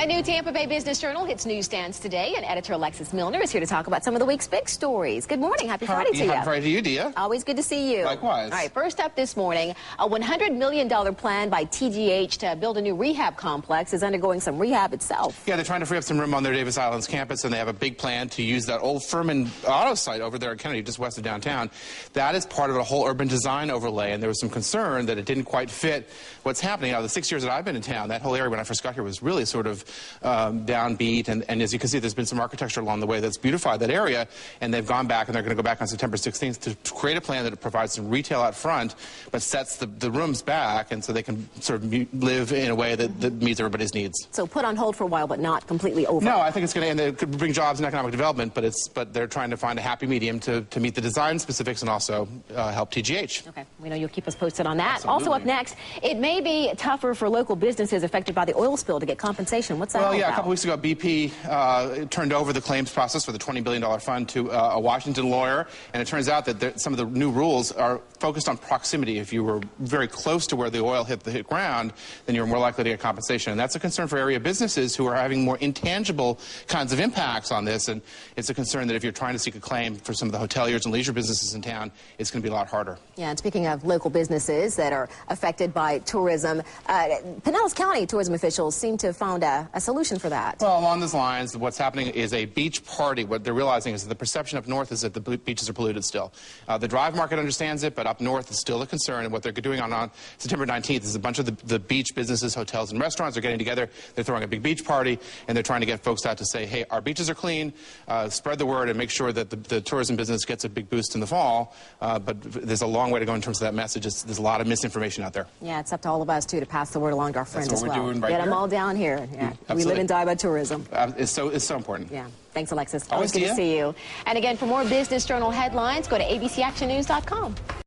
A new Tampa Bay Business Journal hits newsstands today, and editor Alexis Muellner is here to talk about some of the week's big stories. Good morning. Happy Friday to you. Happy Friday to you, Deiah. Always good to see you. Likewise. All right, first up this morning, a $100 million plan by TGH to build a new rehab complex is undergoing some rehab itself. Yeah, they're trying to free up some room on their Davis Islands campus, and they have a big plan to use that old Furman auto site over there in Kennedy, just west of downtown. That is part of a whole urban design overlay, and there was some concern that it didn't quite fit what's happening. Now, the 6 years that I've been in town, that whole area when I first got here was really sort of downbeat, and as you can see, there's been some architecture along the way that's beautified that area, and they've gone back, and they're going to go back on September 16th to create a plan that provides some retail out front, but sets the rooms back, and so they can sort of live in a way that meets everybody's needs. So put on hold for a while, but not completely over. No, I think it's going to, and it could bring jobs and economic development, but they're trying to find a happy medium to meet the design specifics and also help TGH. Okay, we know you'll keep us posted on that. Absolutely. Also up next, it may be tougher for local businesses affected by the oil spill to get compensation. What's that all about? about? A couple weeks ago, BP turned over the claims process for the $20 billion fund to a Washington lawyer, and it turns out that some of the new rules are focused on proximity. If you were very close to where the oil hit the ground, then you're more likely to get compensation. And that's a concern for area businesses who are having more intangible kinds of impacts on this, and it's a concern that if you're trying to seek a claim for some of the hoteliers and leisure businesses in town, it's going to be a lot harder. Yeah, and speaking of local businesses that are affected by tourism, Pinellas County tourism officials seem to have found a solution for that. Well, along those lines, what's happening is a beach party. What they're realizing is that the perception up north is that the beaches are polluted still. The drive market understands it, but up north is still a concern, and what they're doing on September 19th is a bunch of the beach businesses, hotels, and restaurants are getting together. They're throwing a big beach party, and they're trying to get folks out to say, hey, our beaches are clean, spread the word, and make sure that the tourism business gets a big boost in the fall. But there's a long way to go in terms of that message. There's a lot of misinformation out there. Yeah, it's up to all of us, too, to pass the word along to our friends as well. That's what we're doing right Get here. them all down here. Yeah. We live and die by tourism. It's so important. Yeah. Thanks, Alexis. Always good to see you. And again, for more Business Journal headlines, go to abcactionnews.com.